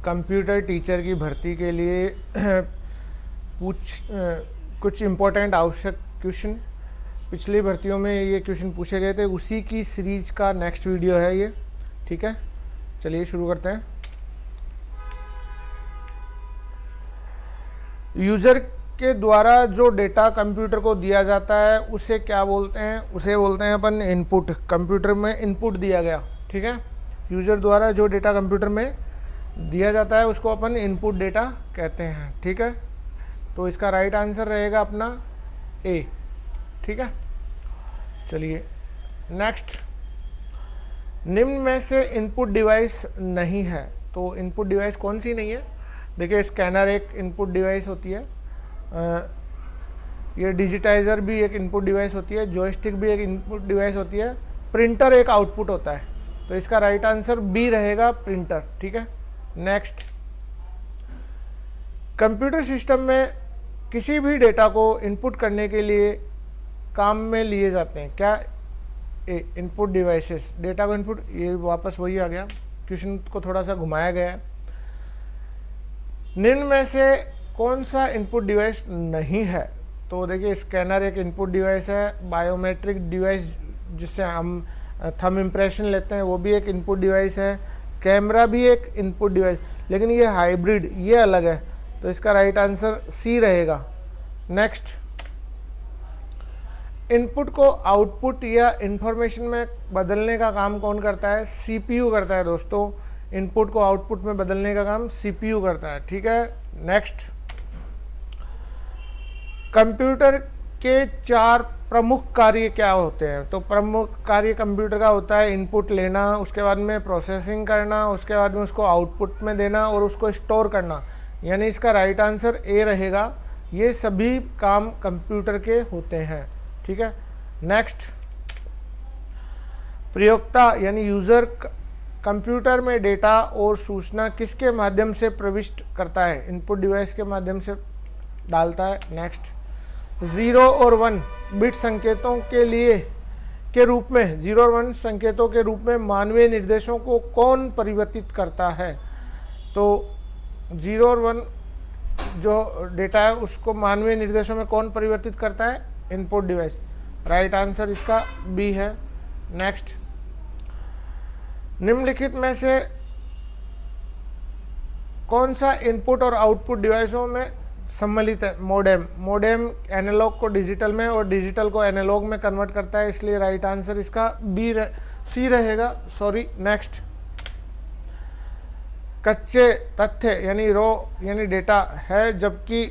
Computer teacher की भर्ती के लिए कुछ इम्पोर्टेंट आवश्यक क्वेश्चन पिछली भर्तियों में ये क्वेश्चन पूछे गए थे, उसी की सीरीज का नेक्स्ट वीडियो है ये। ठीक है, चलिए शुरू करते हैं। यूज़र के द्वारा जो डेटा कंप्यूटर को दिया जाता है उसे क्या बोलते हैं? उसे बोलते हैं अपन इनपुट। कंप्यूटर में इनपुट दिया गया, ठीक है। यूज़र द्वारा जो डेटा कंप्यूटर में दिया जाता है उसको अपन इनपुट डेटा कहते हैं, ठीक है। तो इसका राइट आंसर रहेगा अपना ए, ठीक है। चलिए नेक्स्ट, निम्न में से इनपुट डिवाइस नहीं है। तो इनपुट डिवाइस कौन सी नहीं है? देखिए, स्कैनर एक इनपुट डिवाइस होती है, ये डिजिटाइज़र भी एक इनपुट डिवाइस होती है, जॉयस्टिक भी एक इनपुट डिवाइस होती है, प्रिंटर एक आउटपुट होता है। तो इसका राइट आंसर बी रहेगा, प्रिंटर, ठीक है। नेक्स्ट, कंप्यूटर सिस्टम में किसी भी डेटा को इनपुट करने के लिए काम में लिए जाते हैं क्या? इनपुट डिवाइसेस, डेटा को इनपुट, ये वापस वही आ गया, क्वेश्चन को थोड़ा सा घुमाया गया है। निम्न में से कौन सा इनपुट डिवाइस नहीं है? तो देखिए, स्कैनर एक इनपुट डिवाइस है, बायोमेट्रिक डिवाइस जिससे हम थंब इम्प्रेशन लेते हैं वो भी एक इनपुट डिवाइस है, कैमरा भी एक इनपुट डिवाइस, लेकिन ये हाइब्रिड, ये अलग है। तो इसका राइट आंसर सी रहेगा। नेक्स्ट, इनपुट को आउटपुट या इंफॉर्मेशन में बदलने का काम कौन करता है? सीपीयू करता है दोस्तों। इनपुट को आउटपुट में बदलने का काम सीपीयू करता है, ठीक है। नेक्स्ट, कंप्यूटर के 4 प्रमुख कार्य क्या होते हैं? तो प्रमुख कार्य कंप्यूटर का होता है इनपुट लेना, उसके बाद में प्रोसेसिंग करना, उसके बाद में उसको आउटपुट में देना और उसको स्टोर करना। यानी इसका राइट आंसर ए रहेगा। ये सभी काम कंप्यूटर के होते हैं, ठीक है। नेक्स्ट, प्रयोक्ता यानी यूज़र कंप्यूटर में डेटा और सूचना किसके माध्यम से प्रविष्ट करता है? इनपुट डिवाइस के माध्यम से डालता है। नेक्स्ट, 0 और 1 बिट संकेतों के रूप में 0 और 1 संकेतों के रूप में मानवीय निर्देशों को कौन परिवर्तित करता है? तो 0 और 1 जो डेटा है उसको मानवीय निर्देशों में कौन परिवर्तित करता है? Input device. राइट आंसर इसका बी है। नेक्स्ट, निम्नलिखित में से कौन सा इनपुट और आउटपुट डिवाइसों में सम्मिलित है? मोडेम। मोडेम एनालॉग को डिजिटल में और डिजिटल को एनालॉग में कन्वर्ट करता है, इसलिए राइट आंसर इसका सी रहेगा, सॉरी। नेक्स्ट, कच्चे तथ्य यानी रो यानी डेटा है, जबकि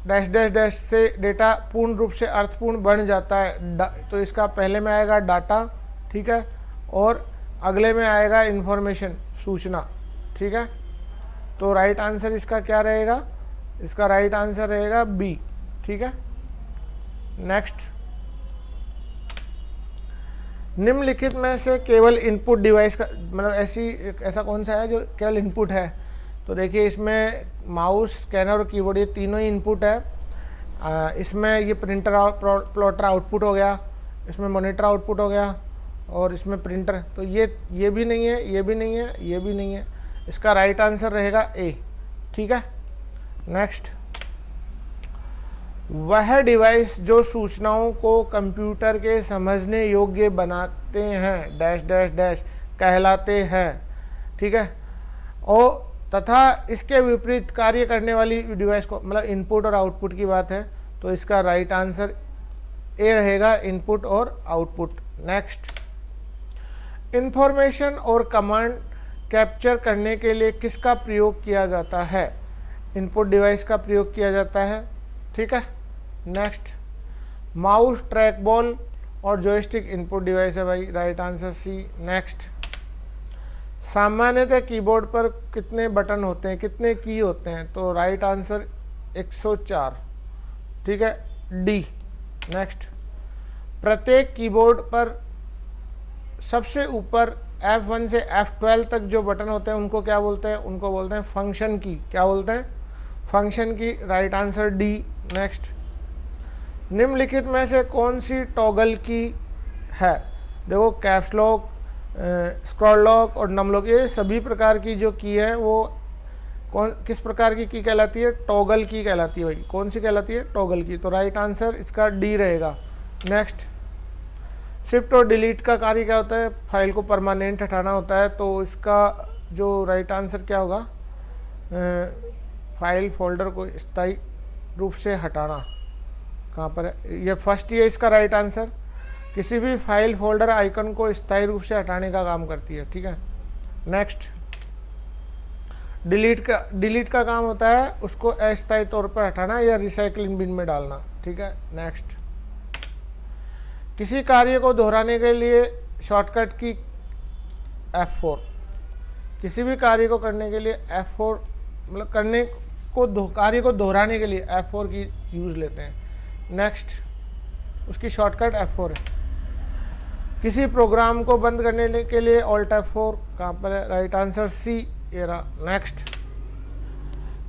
डैश डैश डैश से डेटा पूर्ण रूप से अर्थपूर्ण बन जाता है। तो इसका पहले में आएगा डाटा, ठीक है, और अगले में आएगा इंफॉर्मेशन, सूचना, ठीक है। तो राइट आंसर इसका क्या रहेगा? इसका राइट आंसर रहेगा बी, ठीक है। नेक्स्ट, निम्नलिखित में से केवल इनपुट डिवाइस का मतलब ऐसा कौन सा है जो केवल इनपुट है? तो देखिए, इसमें माउस, स्कैनर और कीबोर्ड, ये तीनों ही इनपुट है। इसमें ये प्रिंटर प्लॉटर आउटपुट हो गया, इसमें मॉनिटर आउटपुट हो गया, और इसमें प्रिंटर। तो ये भी नहीं है, ये भी नहीं है, ये भी नहीं है। इसका राइट आंसर रहेगा ए, ठीक है। नेक्स्ट, वह डिवाइस जो सूचनाओं को कंप्यूटर के समझने योग्य बनाते हैं डैश डैश डैश कहलाते हैं, ठीक है। और तथा इसके विपरीत कार्य करने वाली डिवाइस को, मतलब इनपुट और आउटपुट की बात है, तो इसका राइट आंसर ए रहेगा, इनपुट और आउटपुट। नेक्स्ट, इंफॉर्मेशन और कमांड कैप्चर करने के लिए किसका प्रयोग किया जाता है? इनपुट डिवाइस का प्रयोग किया जाता है, ठीक है। नेक्स्ट, माउस, ट्रैक बॉल और जॉयस्टिक इनपुट डिवाइस है भाई, राइट आंसर सी। नेक्स्ट, सामान्यतः कीबोर्ड पर कितने बटन होते हैं, कितने की होते हैं? तो राइट आंसर 104, ठीक है, डी। नेक्स्ट, प्रत्येक कीबोर्ड पर सबसे ऊपर F1 से F12 तक जो बटन होते हैं उनको क्या बोलते हैं? उनको बोलते हैं फंक्शन की। क्या बोलते हैं? फंक्शन की, राइट आंसर डी। नेक्स्ट, निम्नलिखित में से कौन सी टॉगल की है? देखो, कैप्स लॉक, स्क्रॉल लॉक और नम लॉक, ये सभी प्रकार की जो की है वो किस प्रकार की कहलाती है? टॉगल की कहलाती है भाई। कौन सी कहलाती है? टॉगल की। तो राइट आंसर इसका डी रहेगा। नेक्स्ट, शिफ्ट और डिलीट का कार्य क्या होता है? फाइल को परमानेंट हटाना होता है। तो इसका जो राइट आंसर क्या होगा? फाइल फोल्डर को स्थायी रूप से हटाना। कहाँ पर है? ये फर्स्ट ही है इसका राइट आंसर। किसी भी फाइल फोल्डर आइकन को स्थायी रूप से हटाने का काम करती है। ठीक है। नेक्स्ट, डिलीट का काम होता है उसको अस्थायी तौर पर हटाना या रिसाइकलिंग बिन में डालना। ठीक है। नेक्स्ट, किसी कार्य को दोहराने के लिए शॉर्टकट की F4। किसी भी कार्य को करने के लिए F4 मतलब कार्य को दोहराने के लिए F4 की यूज लेते हैं। नेक्स्ट, उसकी शॉर्टकट F4 है। किसी प्रोग्राम को बंद करने के लिए Alt F4। कहाँ पर है? राइट आंसर सी ये रहा। नेक्स्ट,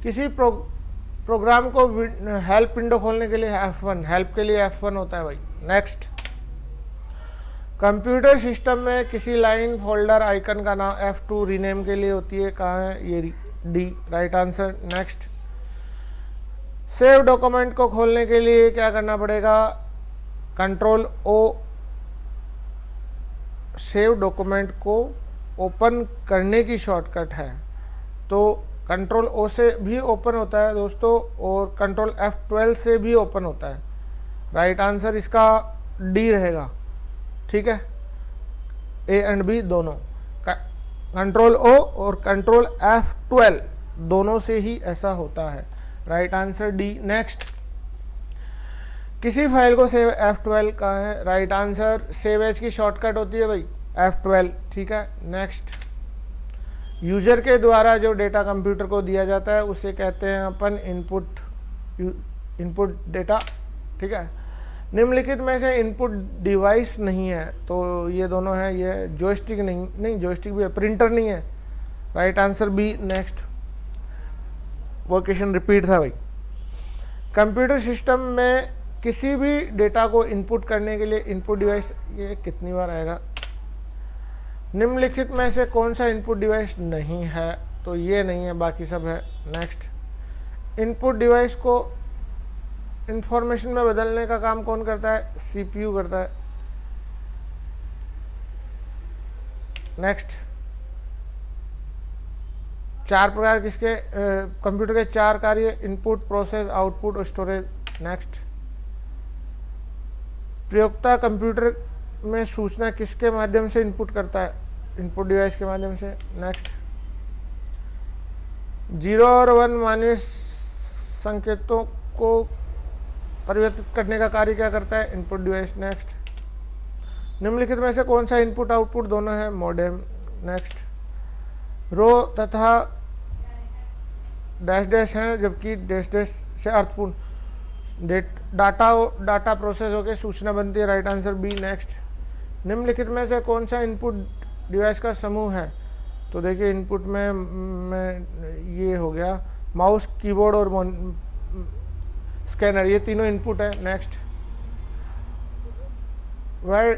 किसी प्रोग्राम को हेल्प विंडो खोलने के लिए F1, हेल्प के लिए F1 होता है भाई। नेक्स्ट, कंप्यूटर सिस्टम में किसी लाइन फोल्डर आइकन का नाम F2 रीनेम के लिए होती है। कहाँ है? ये D right answer. Next, save document को खोलने के लिए क्या करना पड़ेगा? Control O। सेव डॉक्यूमेंट को ओपन करने की शॉर्टकट है। तो कंट्रोल O से भी ओपन होता है दोस्तों, और कंट्रोल F12 से भी ओपन होता है। राइट आंसर इसका डी रहेगा। ठीक है। ए एंड बी दोनों, कंट्रोल O और कंट्रोल F12 दोनों से ही ऐसा होता है। Right answer D. नेक्स्ट, किसी फाइल को सेव F12 का है? राइट आंसर सेव एज की शॉर्टकट होती है भाई F12। ठीक है। नेक्स्ट, यूजर के द्वारा जो डेटा कंप्यूटर को दिया जाता है उसे कहते हैं अपन इनपुट डेटा। ठीक है। निम्नलिखित में से इनपुट डिवाइस नहीं है। तो ये दोनों है। ये जॉयस्टिक नहीं जॉयस्टिक भी है, प्रिंटर नहीं है। Right answer B. नेक्स्ट, वो क्वेश्चन रिपीट था भाई। कंप्यूटर सिस्टम में किसी भी डेटा को इनपुट करने के लिए इनपुट डिवाइस, ये कितनी बार आएगा? निम्नलिखित में से कौन सा इनपुट डिवाइस नहीं है? तो ये नहीं है, बाकी सब है। नेक्स्ट, इनपुट डिवाइस को इंफॉर्मेशन में बदलने का काम कौन करता है? CPU करता है। नेक्स्ट, चार प्रकार किसके कंप्यूटर के चार कार्य? इनपुट, प्रोसेस, आउटपुट और स्टोरेज। नेक्स्ट, प्रयोक्ता कंप्यूटर में सूचना किसके माध्यम से इनपुट करता है? इनपुट डिवाइस के माध्यम से। नेक्स्ट, 0 और 1 मानवीय संकेतों को परिवर्तित करने का कार्य क्या करता है? Input device. नेक्स्ट, निम्नलिखित में से कौन सा इनपुट आउटपुट दोनों है? मॉडेम। नेक्स्ट, रो तथा डैश डैश हैं, जबकि डैश डैश से अर्थपूर्ण डाटा प्रोसेस होकर सूचना बनती है। Right answer B. नेक्स्ट, निम्नलिखित में से कौन सा इनपुट डिवाइस का समूह है? तो देखिए इनपुट में ये हो गया माउस, कीबोर्ड और स्कैनर, ये तीनों इनपुट है। नेक्स्ट, वह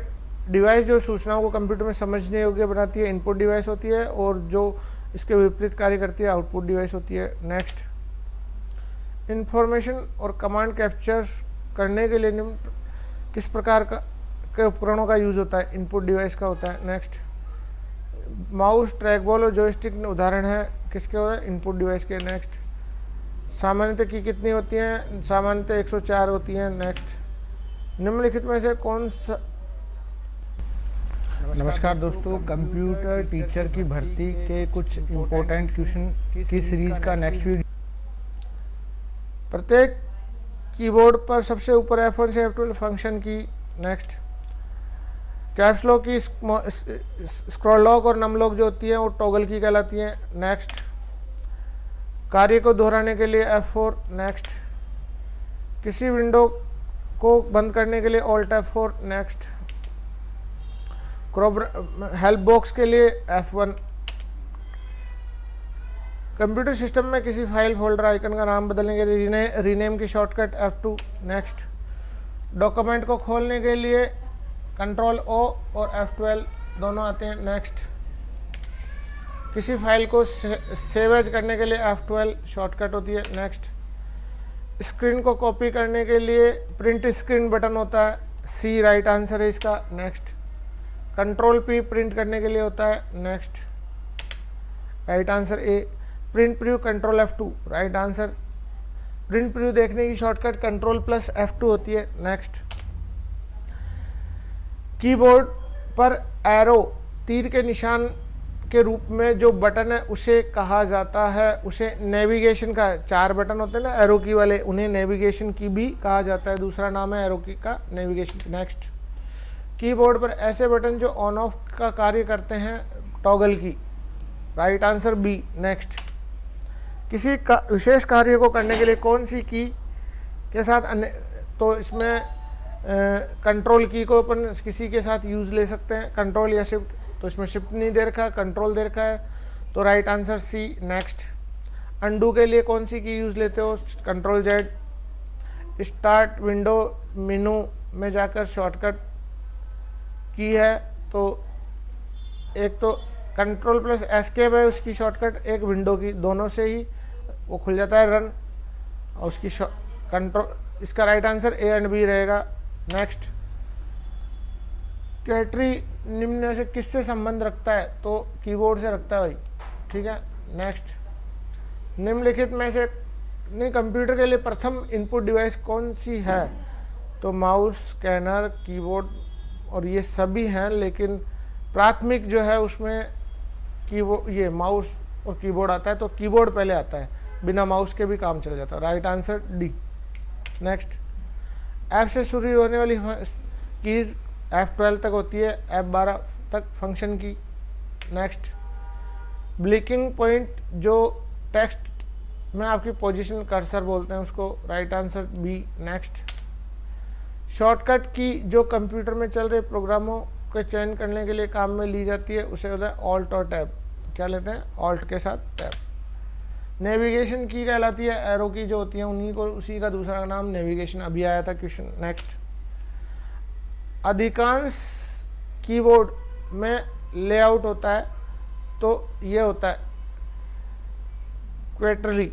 डिवाइस जो सूचनाओं को कंप्यूटर में समझने योग्य बनाती है इनपुट डिवाइस होती है, और जो इसके विपरीत कार्य करती है आउटपुट डिवाइस होती है। नेक्स्ट, इंफॉर्मेशन और कमांड कैप्चर करने के लिए निम्न किस प्रकार के उपकरणों का यूज होता है? इनपुट डिवाइस का होता है। नेक्स्ट, माउस, ट्रैकबॉल और जॉयस्टिक उदाहरण है किसके हो रहे हैं? इनपुट डिवाइस के। नेक्स्ट, सामान्यतः की कितनी होती हैं? सामान्यतः 104 होती हैं। नेक्स्ट, निम्नलिखित में से कौन सा? नमस्कार दोस्तों, कंप्यूटर टीचर की भर्ती के कुछ इम्पोर्टेंट क्वेश्चन की सीरीज का नेक्स्ट वीडियो। प्रत्येक कीबोर्ड पर सबसे ऊपर F1 से F12 फंक्शन की। नेक्स्ट, कैप्स लॉक की स्क्रॉल लॉक और नम लॉक जो होती है वो टॉगल की कहलाती है। नेक्स्ट, कार्य को दोहराने के लिए F4। नेक्स्ट, किसी विंडो को बंद करने के लिए Alt F4। Next, help box के लिए F1। कंप्यूटर सिस्टम में किसी फाइल फोल्डर आइकन का नाम बदलने के लिए रीनेम की शॉर्टकट F2। नेक्स्ट, डॉक्यूमेंट को खोलने के लिए कंट्रोल O और F12 दोनों आते हैं। नेक्स्ट, किसी फाइल को सेव एज करने के लिए F12 शॉर्टकट होती है। नेक्स्ट, स्क्रीन को कॉपी करने के लिए प्रिंट स्क्रीन बटन होता है, C राइट आंसर है इसका। नेक्स्ट, कंट्रोल P प्रिंट करने के लिए होता है। Next, right answer A। Print preview control F2 right answer. Print preview देखने की शॉर्टकट कंट्रोल प्लस F2 होती है। नेक्स्ट, कीबोर्ड पर एरो तीर के निशान के रूप में जो बटन है उसे कहा जाता है, उसे नेविगेशन का, 4 बटन होते हैं ना एरो की वाले, उन्हें नेविगेशन की भी कहा जाता है, दूसरा नाम है एरो की का नेविगेशन। नेक्स्ट, कीबोर्ड पर ऐसे बटन जो ऑन ऑफ का कार्य करते हैं, टॉगल की, राइट आंसर B। नेक्स्ट, किसी विशेष कार्य को करने के लिए कौन सी की के साथ तो इसमें कंट्रोल की को अपन किसी के साथ यूज़ ले सकते हैं, कंट्रोल या शिफ्ट, तो इसमें शिफ्ट नहीं दे रखा, कंट्रोल दे रखा है, तो right answer C। Next, undo के लिए कौन सी की यूज़ लेते हो, कंट्रोल Z। स्टार्ट विंडो मेनू में जाकर शॉर्टकट की है, तो एक तो कंट्रोल प्लस एस्केप है उसकी शॉर्टकट, एक विंडो की, दोनों से ही वो खुल जाता है रन, और उसकी कंट्रोल, इसका right answer A and B रहेगा। नेक्स्ट, कैटरी निम्न से किससे संबंध रखता है, तो कीबोर्ड से रखता है भाई, ठीक है। नेक्स्ट, निम्नलिखित में से नहीं कंप्यूटर के लिए प्रथम इनपुट डिवाइस कौन सी है, तो माउस, स्कैनर, कीबोर्ड और ये सभी हैं, लेकिन प्राथमिक जो है उसमें कीबोर्ड, ये माउस और कीबोर्ड आता है, तो कीबोर्ड पहले आता है, बिना माउस के भी काम चल जाता है, right answer D। Next, F से शुरू होने वाली कीज F12 तक होती है, F12 तक फंक्शन की। नेक्स्ट, ब्लिंकिंग पॉइंट जो टेक्स्ट में आपकी पोजीशन कर्सर बोलते हैं उसको, right answer B। Next, shortcut की जो कंप्यूटर में चल रहे प्रोग्रामों के चयन करने के लिए काम में ली जाती है उसे होता है ऑल्ट और टैब, क्या लेते हैं, ऑल्ट के साथ टैब। नेविगेशन की कहलाती है, एरो की जो होती है उन्हीं को, उसी का दूसरा नाम नेविगेशन, अभी आया था क्वेश्चन। नेक्स्ट, अधिकांश कीबोर्ड में लेआउट होता है, तो ये होता है क्वेटरली,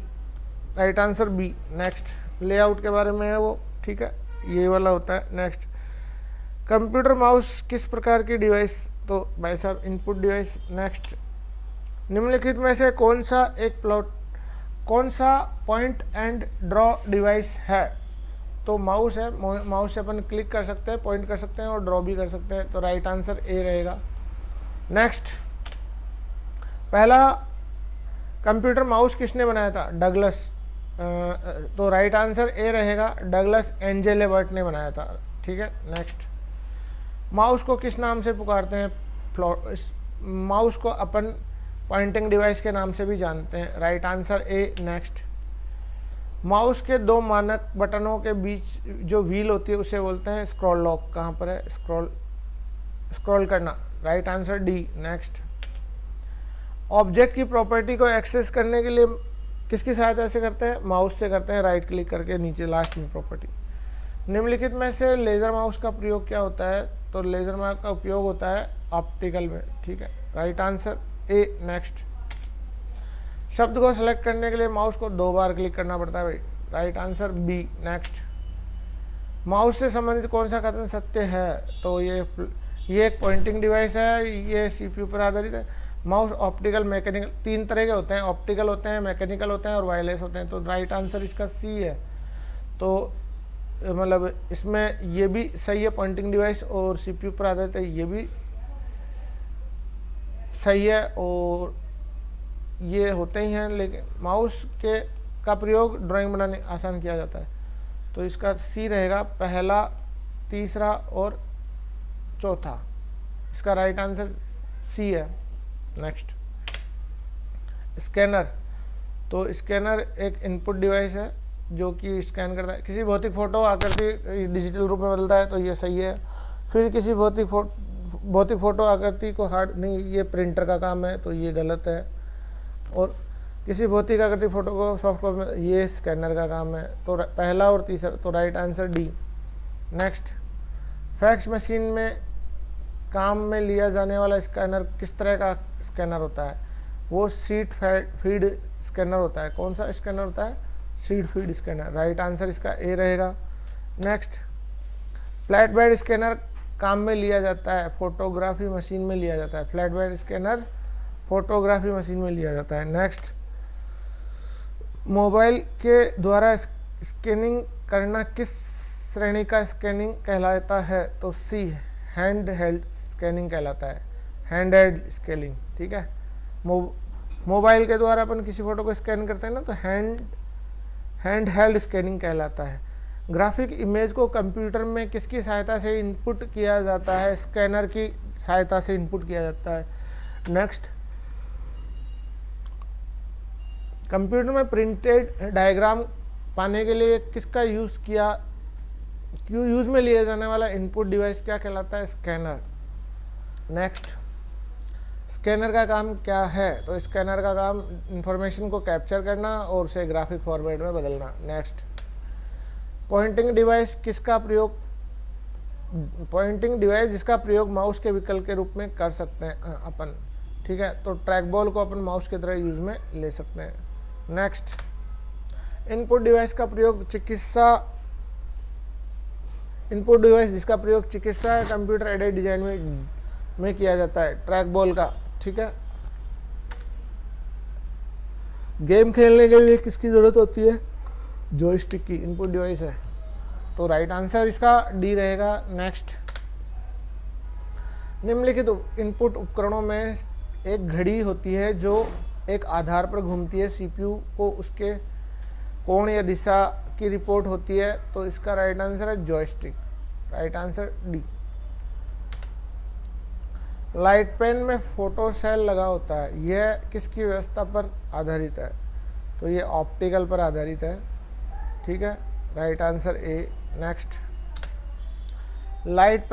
right answer B। Next, layout के बारे में है वो, ठीक है, ये वाला होता है। नेक्स्ट, कंप्यूटर माउस किस प्रकार की डिवाइस, तो भाई साहब इनपुट डिवाइस। नेक्स्ट, निम्नलिखित में से कौन सा पॉइंट एंड ड्रॉ डिवाइस है, तो माउस है, माउस से अपन क्लिक कर सकते हैं, पॉइंट कर सकते हैं और ड्रॉ भी कर सकते हैं, तो राइट आंसर A रहेगा। नेक्स्ट, पहला कंप्यूटर माउस किसने बनाया था, डगलस, तो राइट आंसर A रहेगा, डगलस एंजेलेबर्ट ने बनाया था, ठीक है। नेक्स्ट, माउस को किस नाम से पुकारते हैं, माउस को अपन पॉइंटिंग डिवाइस के नाम से भी जानते हैं, right answer A। Next, mouse के 2 मानक बटनों के बीच जो व्हील होती है उसे बोलते हैं स्क्रॉल लॉक, कहाँ पर है, स्क्रॉल करना, right answer D। Next, object की प्रॉपर्टी को एक्सेस करने के लिए किसकी सहायता से करते हैं, माउस से करते हैं, राइट क्लिक करके नीचे लास्ट में प्रॉपर्टी। निम्नलिखित में से लेज़र माउस का प्रयोग क्या होता है, तो लेज़र माउस का उपयोग होता है ऑप्टिकल में, ठीक है, राइट आंसर A। नेक्स्ट, शब्द को सेलेक्ट करने के लिए माउस को 2 बार क्लिक करना पड़ता है भाई, right answer B। Next, mouse से संबंधित कौन सा कथन सत्य है, तो ये एक पॉइंटिंग डिवाइस है, ये CPU पर आधारित है। माउस ऑप्टिकल, मैकेनिकल, 3 तरह के होते हैं, ऑप्टिकल होते हैं, मैकेनिकल होते हैं और वायरलेस होते हैं, तो राइट आंसर इसका C है। तो मतलब इसमें ये भी सही है, पॉइंटिंग डिवाइस और CPU पर आधारित है, ये भी सही है, और ये होते ही हैं, लेकिन माउस के का प्रयोग ड्राइंग बनाने आसान किया जाता है, तो इसका C रहेगा, पहला, तीसरा और चौथा, इसका राइट आंसर C है। नेक्स्ट, स्कैनर, तो स्कैनर एक इनपुट डिवाइस है जो कि स्कैन करता है, किसी भौतिक फोटो आकृति डिजिटल रूप में बदलता है, तो ये सही है। फिर किसी भौतिक फोटो आकृति को हार्ड नहीं, ये प्रिंटर का काम है, तो ये गलत है। और किसी भौतिक आकृति फोटो को सॉफ्ट कॉपी में, ये स्कैनर का काम है, तो पहला और तीसरा, तो right answer D। Next, fax machine में काम में लिया जाने वाला स्कैनर किस तरह का स्कैनर होता है, वो सीड फीड स्कैनर होता है। कौन सा स्कैनर होता है? Seed feed scanner. Right answer इसका ए रहेगा। नेक्स्ट, फ्लैट बेड स्कैनर काम में लिया जाता है, फोटोग्राफी मशीन में लिया जाता है। Flat bed scanner photography machine में लिया जाता है। नेक्स्ट, मोबाइल के द्वारा स्कैनिंग करना किस श्रेणी का स्कैनिंग कहलाता है? तो सी, हैंड हेल्ड स्कैनिंग कहलाता है। हैंड हेल्ड स्कैनिंग, ठीक है। मोबाइल के द्वारा अपन किसी फोटो को स्कैन करते हैं ना, तो हैंड हेल्ड स्कैनिंग कहलाता है। ग्राफिक इमेज को कंप्यूटर में किसकी सहायता से इनपुट किया जाता है? स्कैनर की सहायता से इनपुट किया जाता है। नेक्स्ट, कंप्यूटर में प्रिंटेड डायग्राम पाने के लिए किसका यूज में लिया जाने वाला इनपुट डिवाइस क्या कहलाता है? स्कैनर। नेक्स्ट, स्कैनर का काम क्या है? तो स्कैनर का काम इंफॉर्मेशन को कैप्चर करना और उसे ग्राफिक फॉर्मेट में बदलना। नेक्स्ट, पॉइंटिंग डिवाइस जिसका प्रयोग माउस के विकल्प के रूप में कर सकते हैं अपन, ठीक है। तो ट्रैक बॉल को अपन माउस की तरह यूज में ले सकते हैं। नेक्स्ट, इनपुट डिवाइस जिसका प्रयोग चिकित्सा कंप्यूटर एडेड डिजाइन में किया जाता है, ट्रैक बॉल का, ठीक है। गेम खेलने के लिए किसकी जरूरत होती है? जॉयस्टिक की इनपुट डिवाइस है। तो राइट आंसर इसका डी रहेगा। नेक्स्ट, निम्नलिखित इनपुट उपकरणों में एक घड़ी होती है जो एक आधार पर घूमती है। सीपीयू को उसके कोण या दिशा की रिपोर्ट होती है। तो इसका राइट आंसर है joystick. Right answer D. Light pen में फोटो सेल लगा होता है, यह किसकी व्यवस्था पर आधारित है? तो ये ऑप्टिकल पर आधारित है, ठीक है। Right answer A. Next, light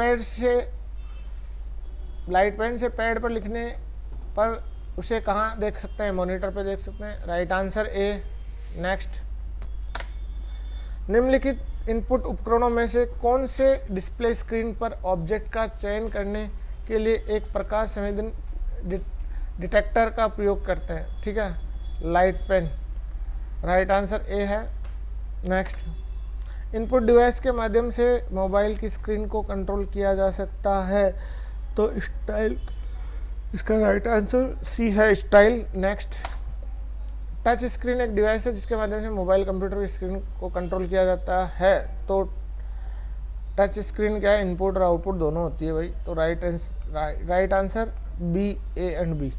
pen से पैड पर लिखने पर उसे कहाँ देख सकते हैं? मॉनिटर पर देख सकते हैं। Right answer A. नेक्स्ट, निम्नलिखित इनपुट उपकरणों में से कौन से डिस्प्ले स्क्रीन पर ऑब्जेक्ट का चयन करने के लिए एक प्रकाश संवेदन डिटेक्टर का प्रयोग करते हैं? ठीक है, light pen. Right answer A है। नेक्स्ट, इनपुट डिवाइस के माध्यम से मोबाइल की स्क्रीन को कंट्रोल किया जा सकता है। तो स्टाइल, इसका राइट आंसर सी है, स्टाइल। नेक्स्ट, टच स्क्रीन एक डिवाइस है जिसके माध्यम से मोबाइल कंप्यूटर की स्क्रीन को कंट्रोल किया जाता है। तो टच स्क्रीन क्या है? इनपुट और आउटपुट दोनों होती है भाई। तो right answer B, A and B.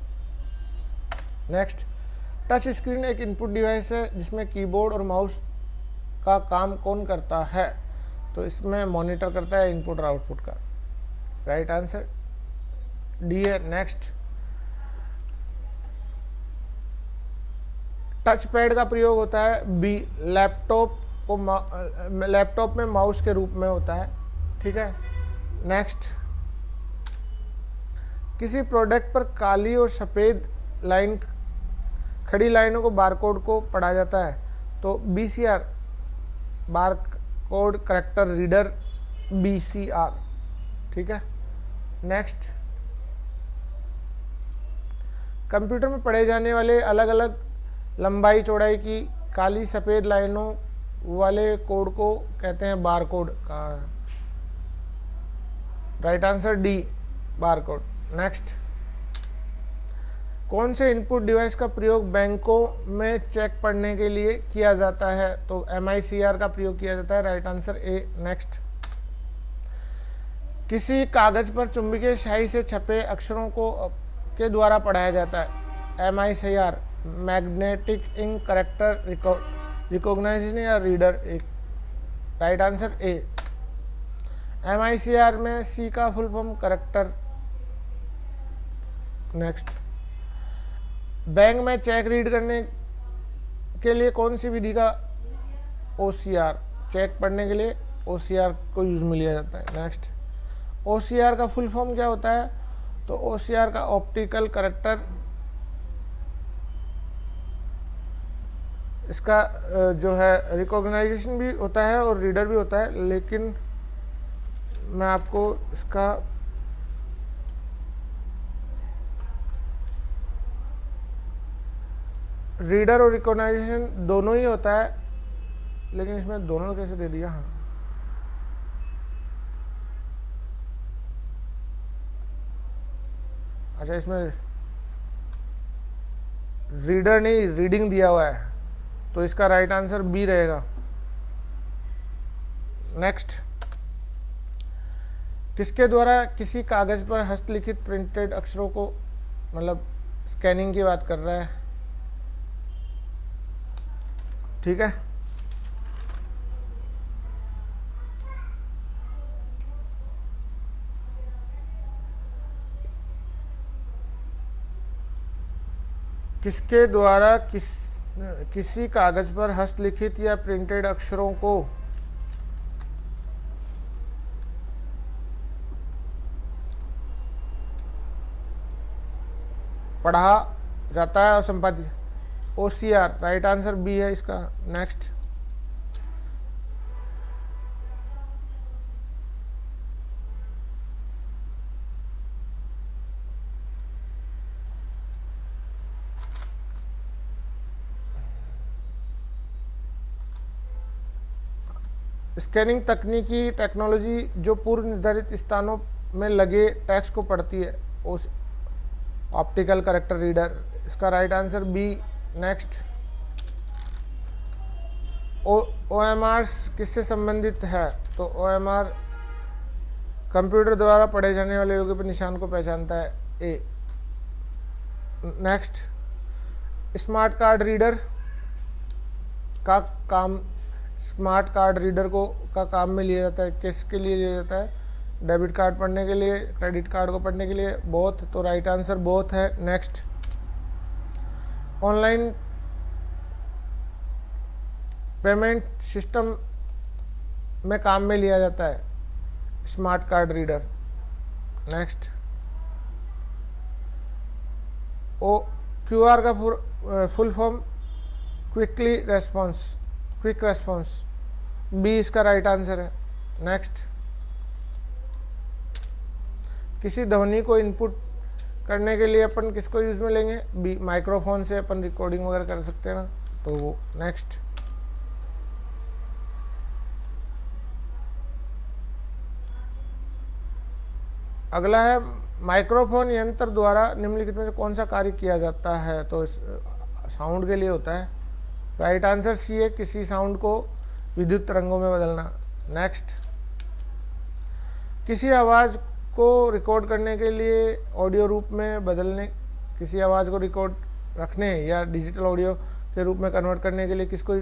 Next, touch screen एक इनपुट डिवाइस है जिसमें कीबोर्ड और माउस का काम कौन करता है? तो इसमें मॉनिटर करता है इनपुट और आउटपुट का। राइट आंसर डी है। नेक्स्ट, टच पैड का प्रयोग होता है बी, लैपटॉप में माउस के रूप में होता है, ठीक है। नेक्स्ट, किसी प्रोडक्ट पर काली और सफ़ेद लाइन, खड़ी लाइनों को बारकोड को पढ़ा जाता है। तो BCR, barcode character reader, BCR, ठीक है। नेक्स्ट, कंप्यूटर में पढ़े जाने वाले अलग अलग लंबाई चौड़ाई की काली सफ़ेद लाइनों वाले कोड को कहते हैं बारकोड का। Right answer D, barcode. Next, कौन से इनपुट डिवाइस का प्रयोग बैंकों में चेक पढ़ने के लिए किया जाता है? तो MICR का प्रयोग किया जाता है। Right answer A. नेक्स्ट, किसी कागज पर चुंबकीय स्याही से छपे अक्षरों को के द्वारा पढ़ाया जाता है। MICR, magnetic ink character recognisation या रीडर। एक राइट आंसर ए। MICR में सी का full form character. Next, bank में चेक रीड करने के लिए कौन सी विधि का OCR, चेक पढ़ने के लिए OCR को यूज में लिया जाता है। नेक्स्ट, OCR का फुल फॉर्म क्या होता है? तो OCR का ऑप्टिकल करेक्टर, इसका जो है रिकॉग्नाइजेशन भी होता है और रीडर भी होता है, लेकिन मैं आपको इसका रीडर और रिकॉग्नाइजेशन दोनों ही होता है, लेकिन इसमें दोनों कैसे दे दिया। हाँ, अच्छा, इसमें रीडर नहीं रीडिंग दिया हुआ है, तो इसका राइट आंसर बी रहेगा। नेक्स्ट, किसके द्वारा किसी कागज पर हस्तलिखित प्रिंटेड अक्षरों को, मतलब स्कैनिंग की बात कर रहा है, ठीक है। किसके द्वारा किसी कागज पर हस्तलिखित या प्रिंटेड अक्षरों को पढ़ा जाता है और संपादित, OCR, राइट आंसर बी है इसका। नेक्स्ट, स्कैनिंग तकनीकी टेक्नोलॉजी जो पूर्व निर्धारित स्थानों में लगे टेक्स्ट को पढ़ती है, उस ऑप्टिकल करेक्टर रीडर, इसका right answer B. Next, OMR किससे संबंधित है, तो OMR कंप्यूटर द्वारा पढ़े जाने वाले लोगों पर निशान को पहचानता है, ए। नेक्स्ट, स्मार्ट कार्ड रीडर का काम, स्मार्ट कार्ड रीडर को का काम में लिया जाता है, किसके लिए लिया जाता है, डेबिट कार्ड पढ़ने के लिए, क्रेडिट कार्ड को पढ़ने के लिए, बोथ, तो राइट आंसर बोथ है। नेक्स्ट, ऑनलाइन पेमेंट सिस्टम में काम में लिया जाता है smart card reader. Next, QR का full form quick response, B इसका राइट आंसर है। नेक्स्ट, किसी ध्वनि को इनपुट करने के लिए अपन किसको यूज में लेंगे, बी, माइक्रोफोन से अपन रिकॉर्डिंग वगैरह कर सकते हैं ना, तो वो। नेक्स्ट, अगला है माइक्रोफोन यंत्र द्वारा निम्नलिखित में से कौन सा कार्य किया जाता है, तो साउंड के लिए होता है, राइट आंसर सी है, किसी साउंड को विद्युत तरंगों में बदलना। नेक्स्ट, किसी आवाज़ को रिकॉर्ड करने के लिए ऑडियो रूप में बदलने, किसी आवाज़ को रिकॉर्ड रखने या डिजिटल ऑडियो के रूप में कन्वर्ट करने के लिए किसको